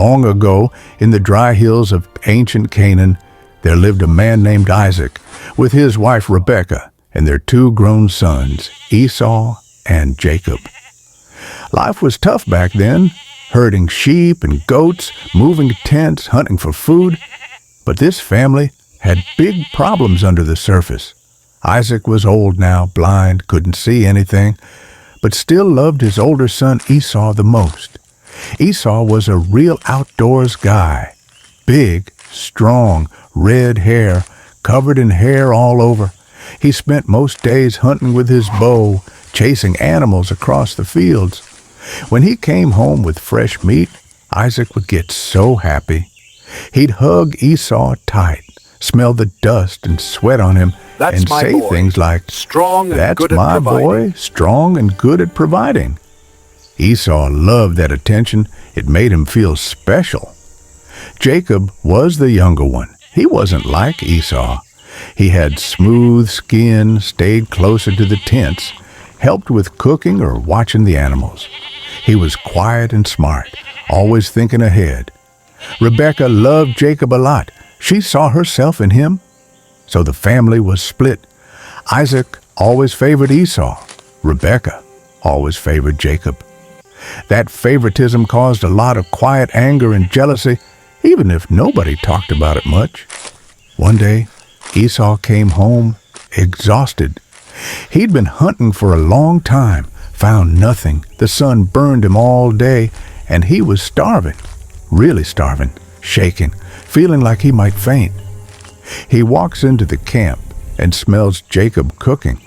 Long ago, in the dry hills of ancient Canaan, there lived a man named Isaac with his wife Rebekah and their two grown sons, Esau and Jacob. Life was tough back then, herding sheep and goats, moving tents, hunting for food. But this family had big problems under the surface. Isaac was old now, blind, couldn't see anything, but still loved his older son Esau the most. Esau was a real outdoors guy. Big, strong, red hair, covered in hair all over. He spent most days hunting with his bow, chasing animals across the fields. When he came home with fresh meat, Isaac would get so happy. He'd hug Esau tight, smell the dust and sweat on him, and say things like, "That's my boy, strong and good at providing." Esau loved that attention. It made him feel special. Jacob was the younger one. He wasn't like Esau. He had smooth skin, stayed closer to the tents, helped with cooking or watching the animals. He was quiet and smart, always thinking ahead. Rebekah loved Jacob a lot. She saw herself in him. So the family was split. Isaac always favored Esau. Rebekah always favored Jacob. That favoritism caused a lot of quiet anger and jealousy, even if nobody talked about it much. One day, Esau came home exhausted. He'd been hunting for a long time, found nothing. The sun burned him all day, and he was starving, really starving, shaking, feeling like he might faint. He walks into the camp and smells Jacob cooking.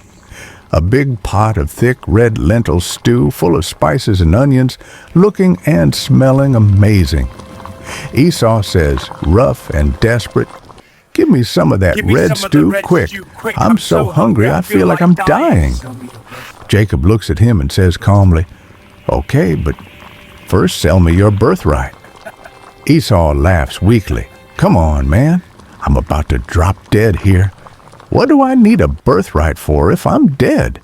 A big pot of thick red lentil stew full of spices and onions, looking and smelling amazing. Esau says, rough and desperate, "Give me some of that red stew quick. I'm so hungry I feel like I'm dying." Jacob looks at him and says calmly, "Okay, but first sell me your birthright." Esau laughs weakly. "Come on, man. I'm about to drop dead here. What do I need a birthright for if I'm dead?"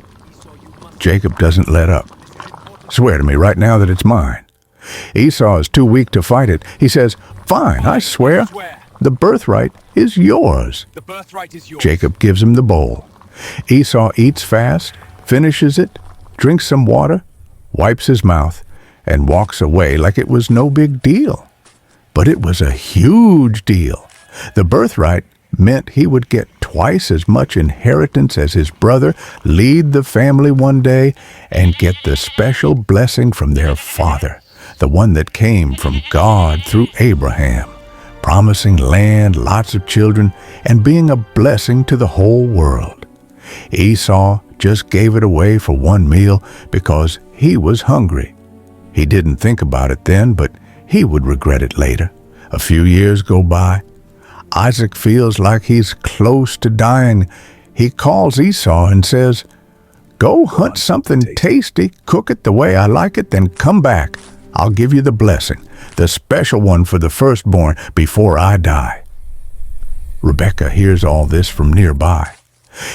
Jacob doesn't let up. "Swear to me right now that it's mine." Esau is too weak to fight it. He says, "Fine, I swear. The birthright is yours." Jacob gives him the bowl. Esau eats fast, finishes it, drinks some water, wipes his mouth, and walks away like it was no big deal. But it was a huge deal. The birthright meant he would get twice as much inheritance as his brother, lead the family one day, and get the special blessing from their father, the one that came from God through Abraham, promising land, lots of children, and being a blessing to the whole world. Esau just gave it away for one meal because he was hungry. He didn't think about it then, but he would regret it later. A few years go by. Isaac feels like he's close to dying. He calls Esau and says, "Go hunt something tasty, cook it the way I like it, then come back. I'll give you the blessing, the special one for the firstborn, before I die." Rebekah hears all this from nearby.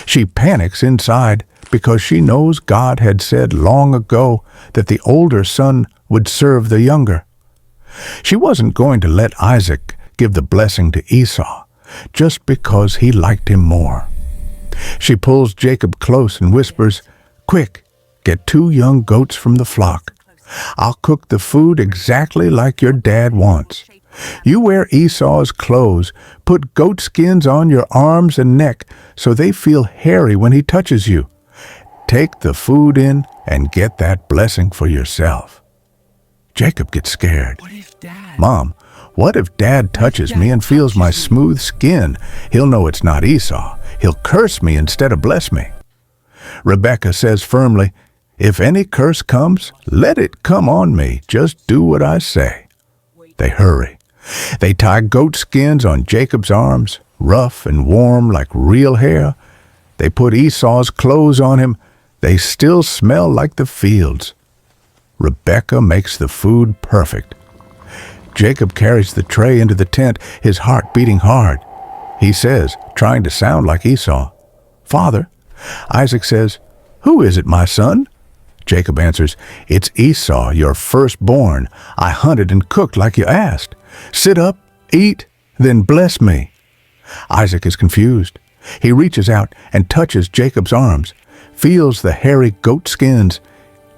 She panics inside because she knows God had said long ago that the older son would serve the younger. She wasn't going to let Isaac give the blessing to Esau just because he liked him more. She pulls Jacob close and whispers, "Quick, get 2 young goats from the flock. I'll cook the food exactly like your dad wants. You wear Esau's clothes, put goat skins on your arms and neck so they feel hairy when he touches you. Take the food in and get that blessing for yourself." Jacob gets scared. "Mom, what if Dad touches me and feels my smooth skin? He'll know it's not Esau. He'll curse me instead of bless me." Rebekah says firmly, "If any curse comes, let it come on me. Just do what I say." They hurry. They tie goat skins on Jacob's arms, rough and warm like real hair. They put Esau's clothes on him. They still smell like the fields. Rebekah makes the food perfect. Jacob carries the tray into the tent, his heart beating hard. He says, trying to sound like Esau, "Father." Isaac says, "Who is it, my son?" Jacob answers, "It's Esau, your firstborn. I hunted and cooked like you asked. Sit up, eat, then bless me." Isaac is confused. He reaches out and touches Jacob's arms, feels the hairy goat skins.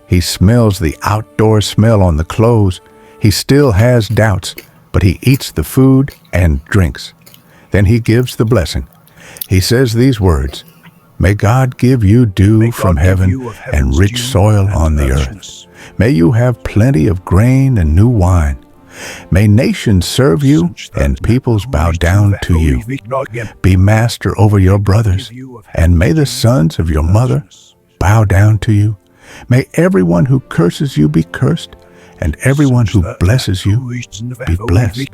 He smells the outdoor smell on the clothes. He still has doubts, but he eats the food and drinks. Then he gives the blessing. He says these words, "May God give you dew from heaven and rich soil on the earth. May you have plenty of grain and new wine. May nations serve you and peoples bow down to you. Be master over your brothers, and may the sons of your mother bow down to you. May everyone who curses you be cursed, and everyone who blesses you be blessed."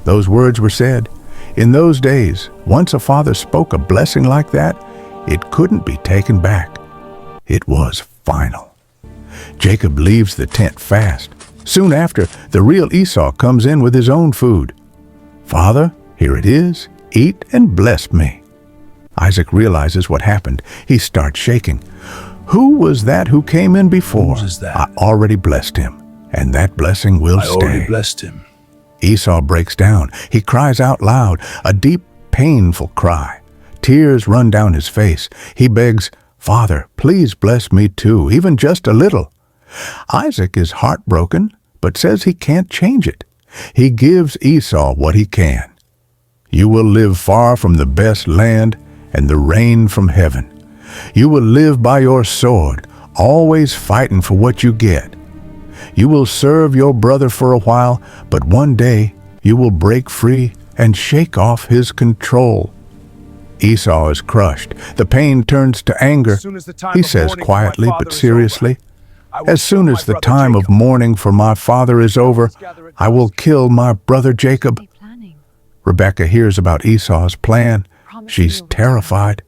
Those words were said. In those days, once a father spoke a blessing like that, it couldn't be taken back. It was final. Jacob leaves the tent fast. Soon after, the real Esau comes in with his own food. "Father, here it is. Eat and bless me." Isaac realizes what happened. He starts shaking. "Who was that who came in before? I already blessed him, and that blessing will stay." I already blessed him. Esau breaks down. He cries out loud, a deep, painful cry. Tears run down his face. He begs, "Father, please bless me too, even just a little." Isaac is heartbroken, but says he can't change it. He gives Esau what he can. "You will live far from the best land and the rain from heaven. You will live by your sword, always fighting for what you get. You will serve your brother for a while, but one day you will break free and shake off his control." Esau is crushed. The pain turns to anger. He says quietly but seriously, "As soon as the time of mourning for my father is over, I will kill my brother Jacob." Rebekah hears about Esau's plan. She's terrified.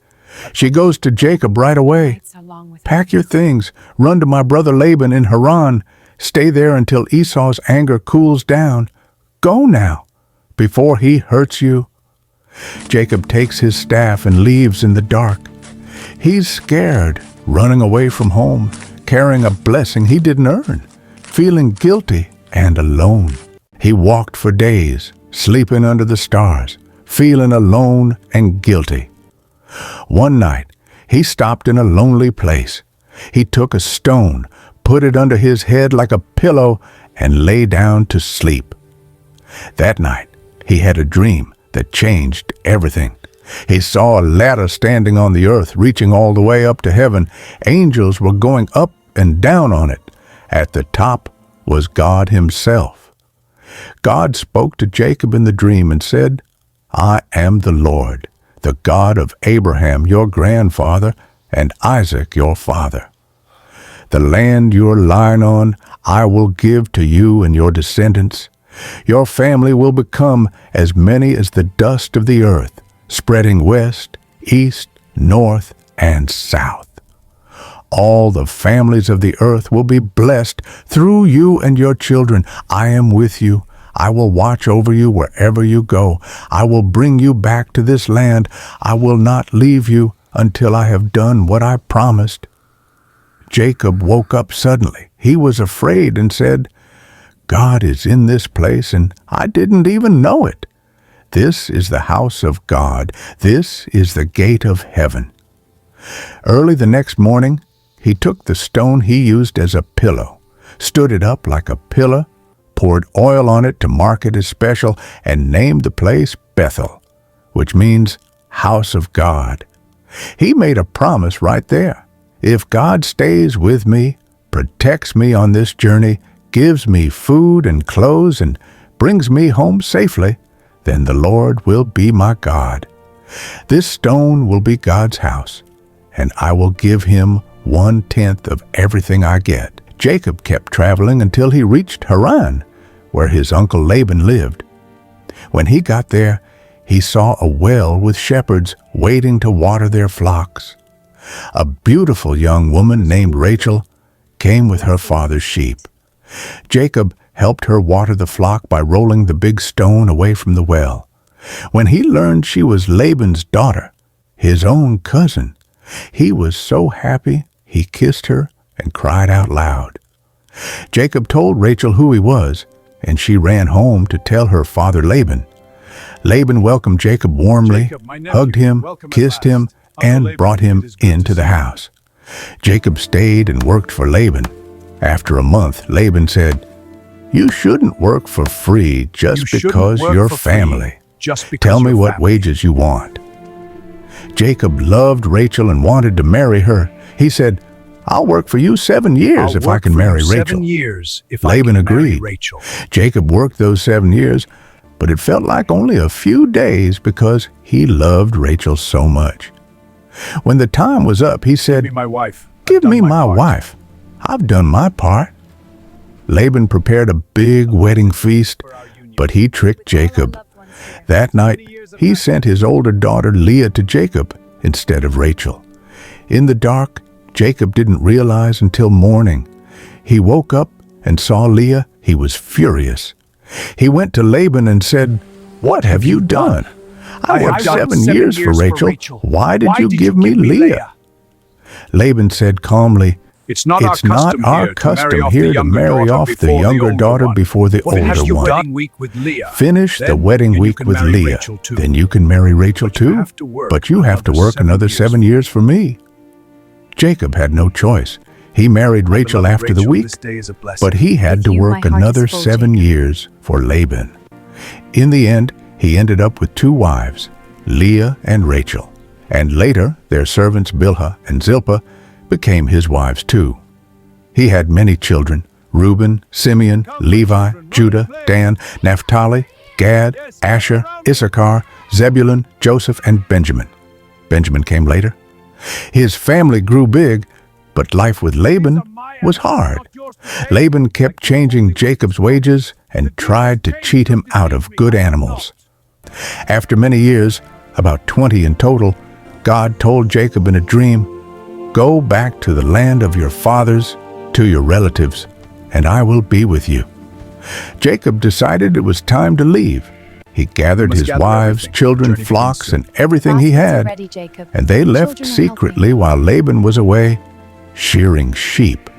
She goes to Jacob right away. "Pack your things, run to my brother Laban in Haran. Stay there until Esau's anger cools down. Go now, before he hurts you." Jacob takes his staff and leaves in the dark. He's scared, running away from home, carrying a blessing he didn't earn, feeling guilty and alone. He walked for days, sleeping under the stars, feeling alone and guilty. One night, he stopped in a lonely place. He took a stone, put it under his head like a pillow, and lay down to sleep. That night, he had a dream that changed everything. He saw a ladder standing on the earth, reaching all the way up to heaven. Angels were going up and down on it. At the top was God himself. God spoke to Jacob in the dream and said, "I am the Lord, the God of Abraham, your grandfather, and Isaac, your father. The land you're lying on, I will give to you and your descendants. Your family will become as many as the dust of the earth, spreading west, east, north, and south. All the families of the earth will be blessed through you and your children. I am with you. I will watch over you wherever you go. I will bring you back to this land. I will not leave you until I have done what I promised." Jacob woke up suddenly. He was afraid and said, "God is in this place, and I didn't even know it. This is the house of God. This is the gate of heaven." Early the next morning, he took the stone he used as a pillow, stood it up like a pillar, poured oil on it to mark it as special, and named the place Bethel, which means house of God. He made a promise right there. If God stays with me, protects me on this journey, gives me food and clothes, and brings me home safely, then the Lord will be my God. This stone will be God's house, and I will give him 1/10 of everything I get. Jacob kept traveling until he reached Haran, where his uncle Laban lived. When he got there, he saw a well with shepherds waiting to water their flocks. A beautiful young woman named Rachel came with her father's sheep. Jacob helped her water the flock by rolling the big stone away from the well. When he learned she was Laban's daughter, his own cousin, he was so happy he kissed her and cried out loud. Jacob told Rachel who he was, and she ran home to tell her father Laban. Laban welcomed Jacob warmly, hugged him, kissed him, and brought him into the house. Jacob stayed and worked for Laban. After a month, Laban said, "You shouldn't work for free just because you're family. Tell me what wages you want." Jacob loved Rachel and wanted to marry her. He said, "I'll work for you 7 years if I can marry Rachel." Laban agreed. Jacob worked those 7 years, but it felt like only a few days because he loved Rachel so much. When the time was up, he said, "Give me my wife. I've done my part." Laban prepared a big wedding feast, but he tricked Jacob. That night, he sent his older daughter Leah to Jacob instead of Rachel. In the dark, Jacob didn't realize until morning. He woke up and saw Leah. He was furious. He went to Laban and said, "What have you done? I worked 7 years for Rachel. Why did you give me Leah?" Laban said calmly, It's not our custom here to marry off the younger daughter before the older one. Finish the wedding week with Leah, then you can marry Rachel too, but you have to work another 7 years for me." Jacob had no choice. He married Rachel after the week, but he had to work another 7 years for Laban. In the end, he ended up with 2 wives, Leah and Rachel, and later their servants Bilhah and Zilpah became his wives too. He had many children: Reuben, Simeon, Levi, Judah, Dan, Naphtali, Gad, Asher, Issachar, Zebulun, Joseph, and Benjamin. Benjamin came later. His family grew big, but life with Laban was hard. Laban kept changing Jacob's wages and tried to cheat him out of good animals. After many years, about 20 in total, God told Jacob in a dream, "Go back to the land of your fathers, to your relatives, and I will be with you." Jacob decided it was time to leave. He gathered his wives, children, flocks, and everything he had, and they left secretly while Laban was away shearing sheep.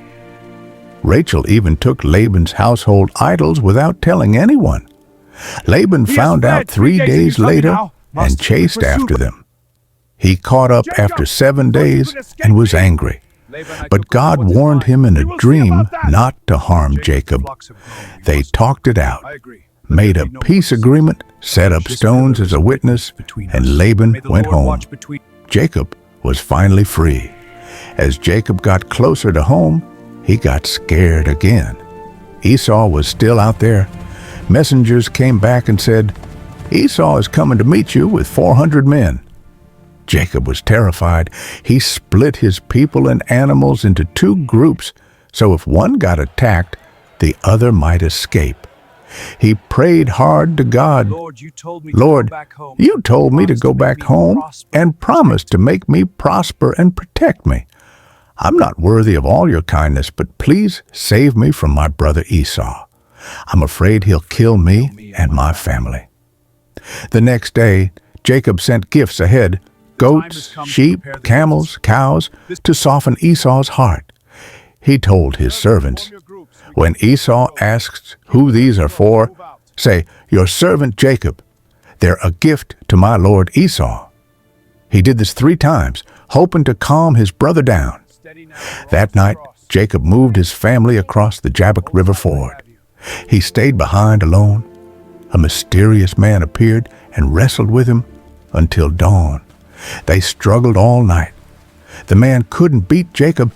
Rachel even took Laban's household idols without telling anyone. Laban found out 3 days later and chased after them. He caught up after 7 days and was angry. But God warned him in a dream not to harm Jacob. They talked it out, made a peace agreement, set up stones as a witness, and Laban went home. Jacob was finally free. As Jacob got closer to home, he got scared again. Esau was still out there. Messengers came back and said, "Esau is coming to meet you with 400 men. Jacob was terrified. He split his people and animals into 2 groups, so if one got attacked, the other might escape. He prayed hard to God. "Lord, you told me to go back home and promised to make me prosper and protect me. I'm not worthy of all your kindness, but please save me from my brother Esau. I'm afraid he'll kill me and my family." The next day, Jacob sent gifts ahead: goats, sheep, camels, cows, to soften Esau's heart. He told his servants, "When Esau asks who these are for, say, 'Your servant Jacob. They're a gift to my lord Esau.'" He did this 3 times, hoping to calm his brother down. That night, Jacob moved his family across the Jabbok River ford. He stayed behind alone. A mysterious man appeared and wrestled with him until dawn. They struggled all night. The man couldn't beat Jacob,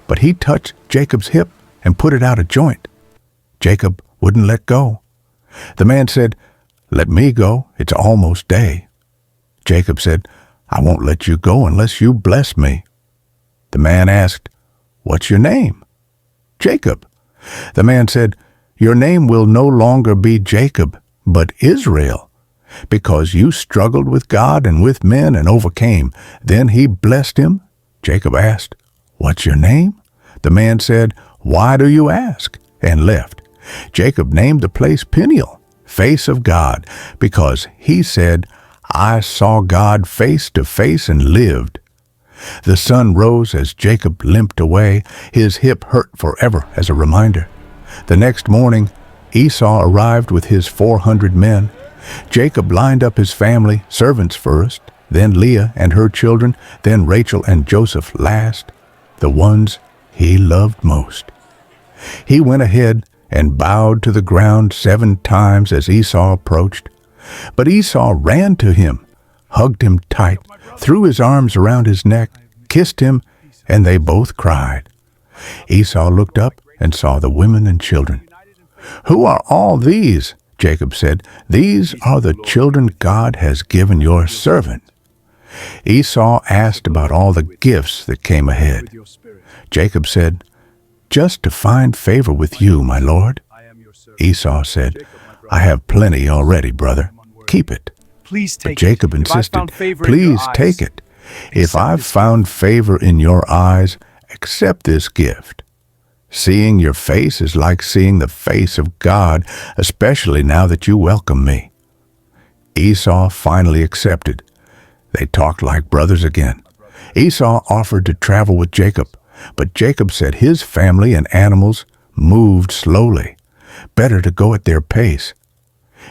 but he touched Jacob's hip and put it out of joint. Jacob wouldn't let go. The man said, "Let me go. It's almost day." Jacob said, "I won't let you go unless you bless me." The man asked, "What's your name?" "Jacob." The man said, "Your name will no longer be Jacob, but Israel, because you struggled with God and with men and overcame." Then he blessed him. Jacob asked, "What's your name?" The man said, "Why do you ask?" and left. Jacob named the place Peniel, face of God, because he said, "I saw God face to face and lived." The sun rose as Jacob limped away, his hip hurt forever as a reminder. The next morning, Esau arrived with his 400 men. Jacob lined up his family, servants first, then Leah and her children, then Rachel and Joseph last, the ones he loved most. He went ahead and bowed to the ground 7 times as Esau approached. But Esau ran to him, hugged him tight, threw his arms around his neck, kissed him, and they both cried. Esau looked up and saw the women and children. "Who are all these?" Jacob said. "These are the children God has given your servant." Esau asked about all the gifts that came ahead. Jacob said, "Just to find favor with you, my lord." Esau said, "I have plenty already, brother. Keep it." But Jacob insisted, "Please take it. If I've found favor in your eyes, accept this gift. Seeing your face is like seeing the face of God, especially now that you welcome me." Esau finally accepted. They talked like brothers again. Esau offered to travel with Jacob, but Jacob said his family and animals moved slowly. Better to go at their pace.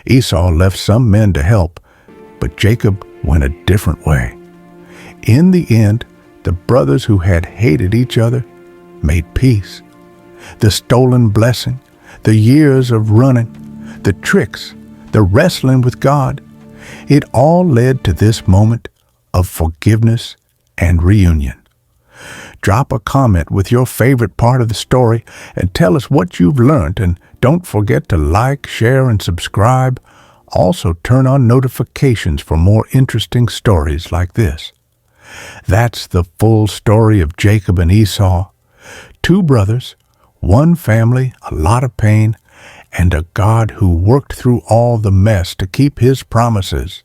Esau left some men to help, but Jacob went a different way. In the end, the brothers who had hated each other made peace. The stolen blessing, the years of running, the tricks, the wrestling with God, it all led to this moment of forgiveness and reunion. Drop a comment with your favorite part of the story and tell us what you've learned, and don't forget to like, share, and subscribe. Also turn on notifications for more interesting stories like this. That's the full story of Jacob and Esau. 2 brothers, 1 family, a lot of pain, and a God who worked through all the mess to keep his promises.